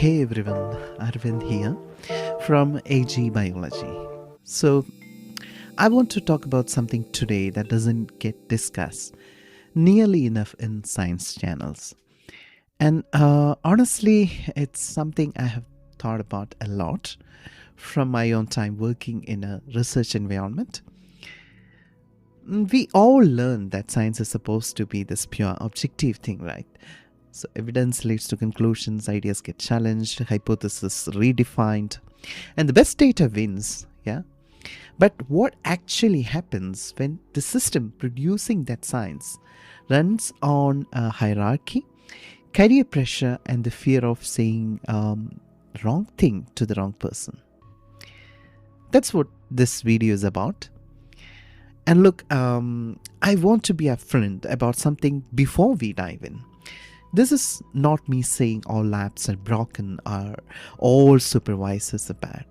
Hey everyone, Arvind here from AG Biology. So, I want to talk about something today that doesn't get discussed nearly enough in science channels. And honestly, it's something I have thought about a lot from my own time working in a research environment. We all learn that science is supposed to be this pure objective thing, right? So, evidence leads to conclusions, ideas get challenged, hypotheses redefined, and the best data wins. Yeah. But what actually happens when the system producing that science runs on a hierarchy, career pressure, and the fear of saying wrong thing to the wrong person? That's what this video is about. And look, I want to be upfront about something before we dive in. This is not me saying all labs are broken or all supervisors are bad.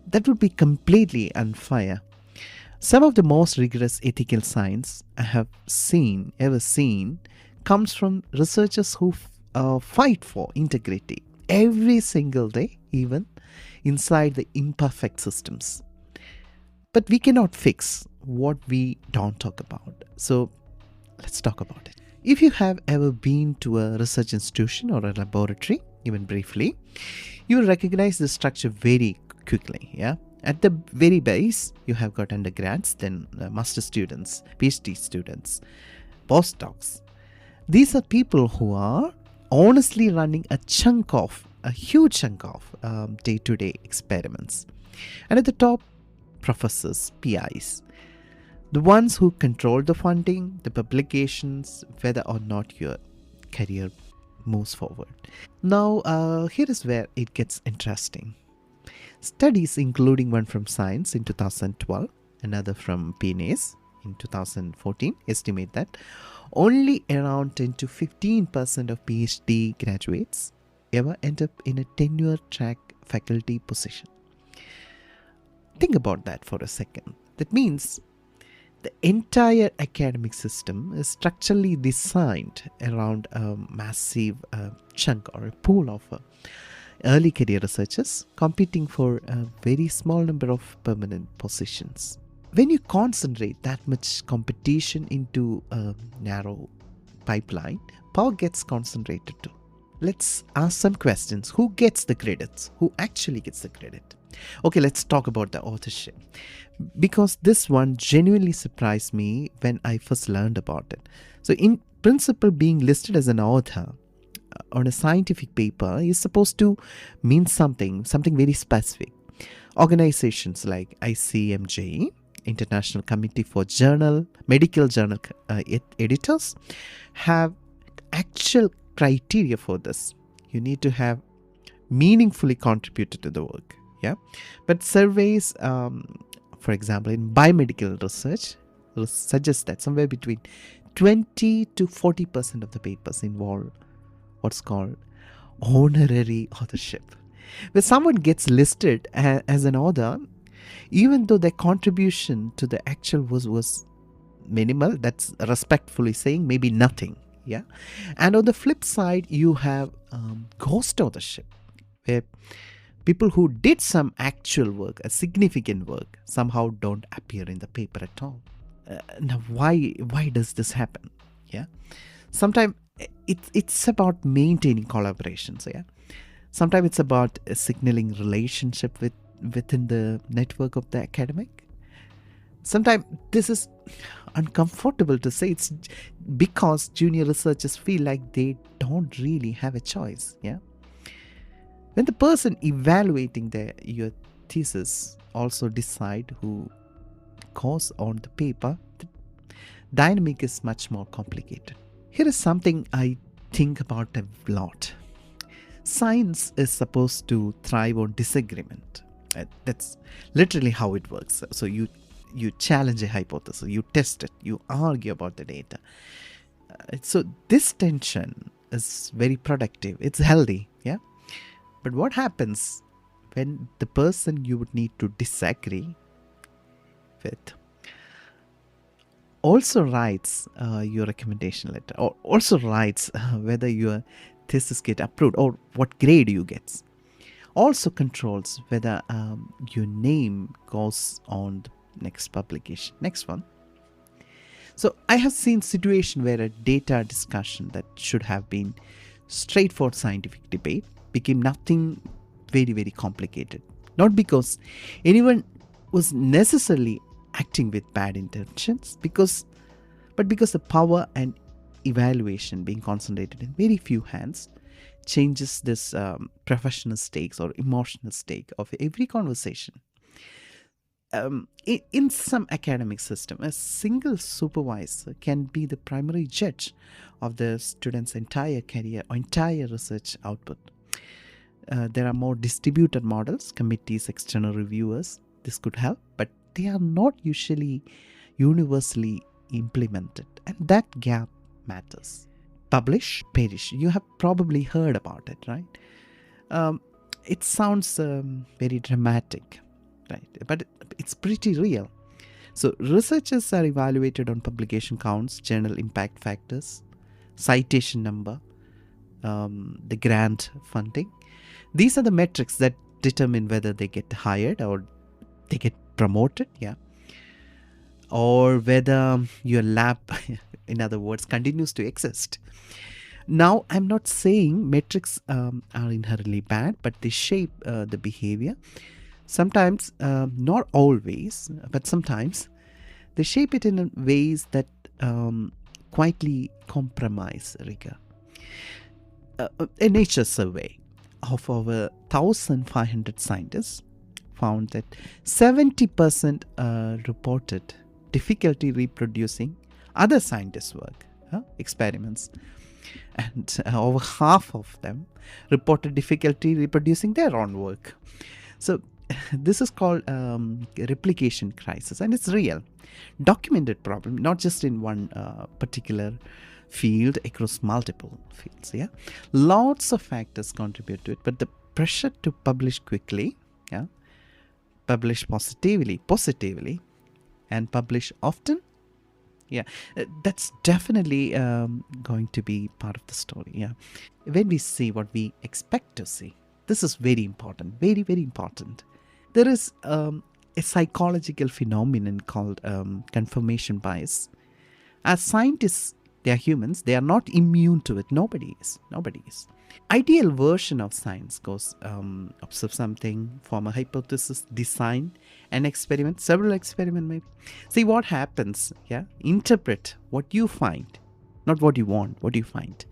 That would be completely unfair. Some of the most rigorous ethical science I have ever seen, comes from researchers who fight for integrity every single day, even inside the imperfect systems. But we cannot fix what we don't talk about. So let's talk about it. If you have ever been to a research institution or a laboratory, even briefly, you will recognize the structure very quickly. Yeah. At the very base, you have got undergrads, then master students, PhD students, postdocs. These are people who are honestly running a huge chunk of day-to-day experiments. And at the top, professors, PIs. The ones who control the funding, the publications, whether or not your career moves forward. Now, here is where it gets interesting. Studies, including one from Science in 2012, another from PNAS in 2014, estimate that only around 10 to 15% of PhD graduates ever end up in a tenure track faculty position. Think about that for a second. That means the entire academic system is structurally designed around a massive chunk or a pool of early career researchers competing for a very small number of permanent positions. When you concentrate that much competition into a narrow pipeline, power gets concentrated too. Let's ask some questions. Who gets the credits? Who actually gets the credit? Okay, let's talk about the authorship, because this one genuinely surprised me when I first learned about it. So in principle, being listed as an author on a scientific paper is supposed to mean something very specific. Organizations like ICMJ, International Committee for Medical Journal Editors, have actual criteria for this. You need to have meaningfully contributed to the work. Yeah, but surveys, for example, in biomedical research, suggest that somewhere between 20 to 40% of the papers involve what's called honorary authorship, where someone gets listed as an author, even though their contribution to the actual was minimal. That's respectfully saying maybe nothing. Yeah, and on the flip side, you have ghost authorship, where people who did some actual work, a significant work, somehow don't appear in the paper at all. Now, why does this happen? Yeah, sometimes it's about maintaining collaborations. Yeah, sometimes it's about signaling relationship within the network of the academic. Sometimes this is uncomfortable to say. It's because junior researchers feel like they don't really have a choice. Yeah. When the person evaluating your thesis also decide who goes on the paper, the dynamic is much more complicated. Here is something I think about a lot. Science is supposed to thrive on disagreement. That's literally how it works. So you challenge a hypothesis, you test it, you argue about the data. So this tension is very productive. It's healthy. Yeah. But what happens when the person you would need to disagree with also writes your recommendation letter, or also writes whether your thesis get approved or what grade you get. Also controls whether your name goes on the next publication. Next one. So I have seen situation where a data discussion that should have been straightforward scientific debate became nothing very, very complicated. Not because anyone was necessarily acting with bad intentions, but because the power and evaluation being concentrated in very few hands changes this professional stakes or emotional stake of every conversation. In some academic system, a single supervisor can be the primary judge of the student's entire career or entire research output. There are more distributed models, committees, external reviewers. This could help, but they are not usually universally implemented, and that gap matters. Publish, perish. You have probably heard about it, right? It sounds very dramatic, right? But it's pretty real. So researchers are evaluated on publication counts, journal impact factors, citation number, the grant funding. These are the metrics that determine whether they get hired or they get promoted, or whether your lab, in other words, continues to exist. Now, I'm not saying metrics are inherently bad, but they shape the behavior. Sometimes, not always, but sometimes they shape it in ways that quietly compromise rigor. A Nature survey of over 1,500 scientists found that 70% reported difficulty reproducing other scientists' work, experiments, and over half of them reported difficulty reproducing their own work. So this is called replication crisis, and it's real, documented problem, not just in one particular field, across multiple fields. Lots of factors contribute to it, but the pressure to publish quickly, publish positively, and publish often, that's definitely going to be part of the story. When we see what we expect to see, this is very important, very, very important. There is a psychological phenomenon called confirmation bias. As scientists, they are humans, they are not immune to it. Nobody is. Ideal version of science goes observe something, form a hypothesis, design an experiment, several experiments maybe. See what happens, interpret what you find, not what you want, what you find.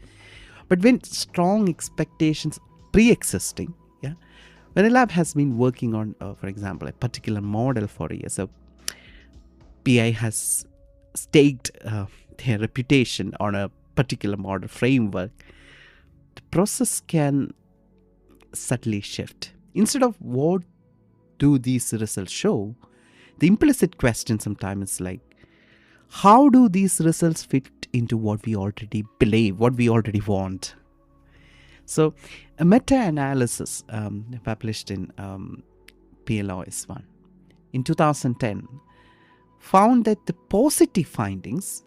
But when strong expectations pre-existing, when a lab has been working on, for example, a particular model for years, so PI has staked their reputation on a particular model framework, the process can subtly shift. Instead of what do these results show, the implicit question sometimes is like, how do these results fit into what we already believe, what we already want? So a meta-analysis published in PLOS in 2010 found that the positive findings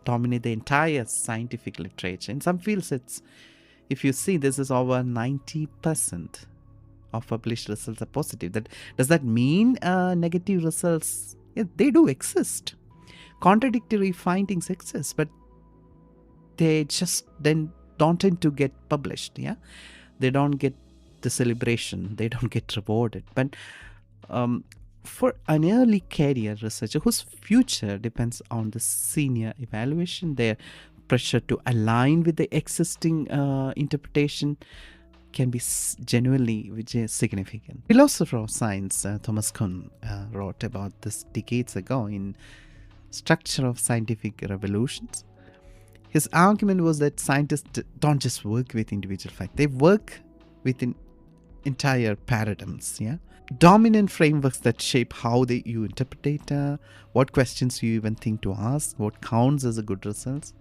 dominate the entire scientific literature. In some fields, if you see, this is over 90% of published results are positive. Does that mean negative results? They do exist. Contradictory findings exist, but they just then don't tend to get published. They don't get the celebration. They don't get rewarded. But for an early career researcher whose future depends on the senior evaluation, their pressure to align with the existing interpretation can be genuinely significant. Philosopher of science Thomas Kuhn wrote about this decades ago in Structure of Scientific Revolutions. His argument was that scientists don't just work with individual facts, they work within entire paradigms, dominant frameworks that shape how you interpret data, what questions you even think to ask, what counts as a good result.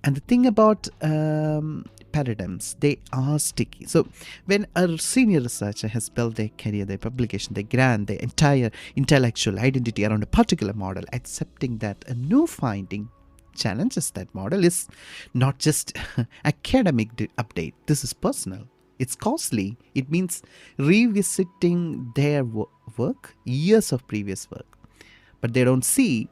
And the thing about paradigms, they are sticky. So when a senior researcher has built their career, their publication, their grant, their entire intellectual identity around a particular model, accepting that a new finding challenges that model is not just academic update. This is personal. It's costly. It means revisiting their work, years of previous work. But they don't see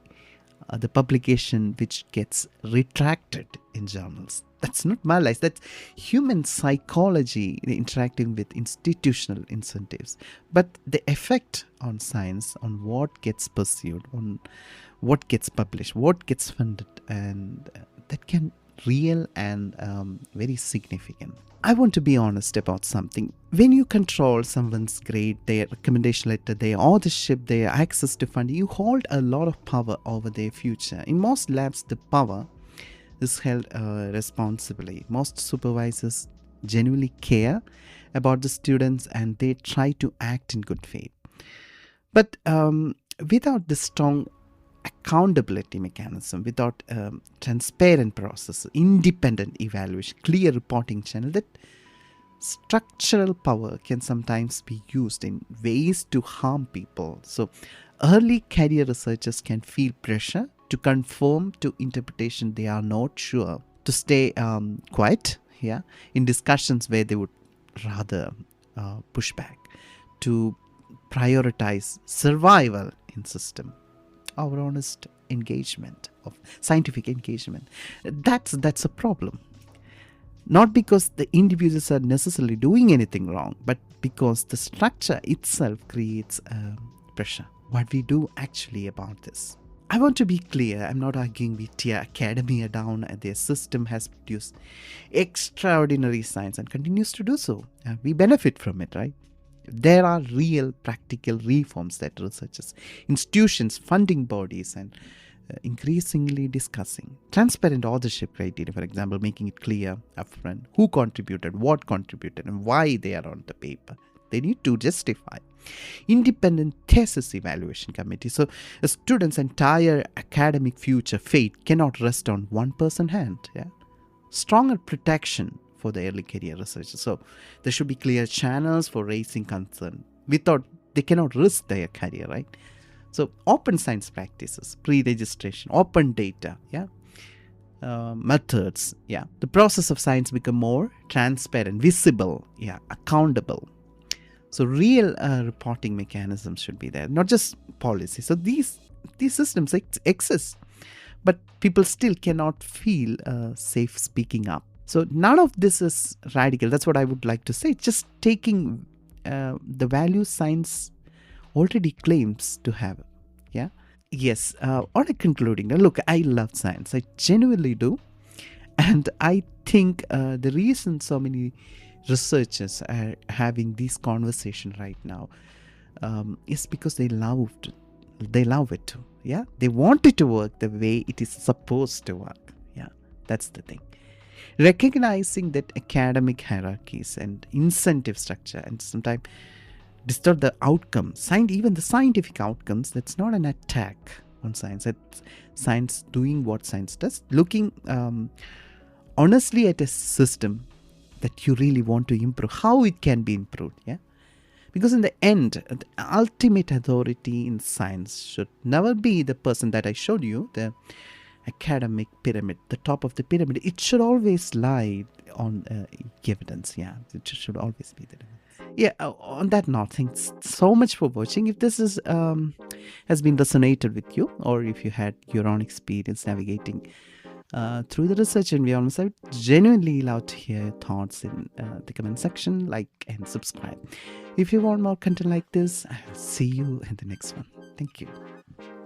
the publication which gets retracted in journals. That's not malice. That's human psychology interacting with institutional incentives. But the effect on science, on what gets pursued, on what gets published, what gets funded, and that can real and very significant. I want to be honest about something. When you control someone's grade, their recommendation letter, their authorship, their access to funding, you hold a lot of power over their future. In most labs, the power is held responsibly. Most supervisors genuinely care about the students and they try to act in good faith. But without the strong accountability mechanism, without transparent process, independent evaluation, clear reporting channel, that structural power can sometimes be used in ways to harm people. So early career researchers can feel pressure to conform to interpretation they are not sure, to stay quiet in discussions where they would rather push back, to prioritize survival in system, our honest engagement of scientific engagement. That's a problem. Not because the individuals are necessarily doing anything wrong, but because the structure itself creates pressure. What we do actually about this? I want to be clear. I'm not arguing we tear academia down. Their system has produced extraordinary science and continues to do so. We benefit from it, right? There are real practical reforms that researchers, institutions, funding bodies, and increasingly discussing. Transparent authorship criteria, for example, making it clear upfront who contributed, what contributed, and why they are on the paper. They need to justify. Independent thesis evaluation committee. So a student's entire academic future fate cannot rest on one person's hand. Stronger protection for the early career researchers. So there should be clear channels for raising concern. Without, they cannot risk their career, right? So open science practices, pre-registration, open data, methods, the process of science become more transparent, visible, accountable. So real reporting mechanisms should be there, not just policy. So these systems exist, but people still cannot feel safe speaking up. So none of this is radical. That's what I would like to say. Just taking the value science already claims to have. Yes. On a concluding, look, I love science. I genuinely do. And I think the reason so many researchers are having this conversation right now is because they love it too. They want it to work the way it is supposed to work. That's the thing. Recognizing that academic hierarchies and incentive structure and sometimes distort the outcomes, even the scientific outcomes, that's not an attack on science. It's science doing what science does, looking honestly at a system that you really want to improve, how it can be improved. Because in the end, the ultimate authority in science should never be the person that I showed you, the academic pyramid, the top of the pyramid. It should always lie on evidence. It should always be there. On that note, thanks so much for watching. If this is has been resonated with you, or if you had your own experience navigating through the research environments, I would genuinely love to hear your thoughts in the comment section. Like and subscribe. If you want more content like this, I will see you in the next one. Thank you.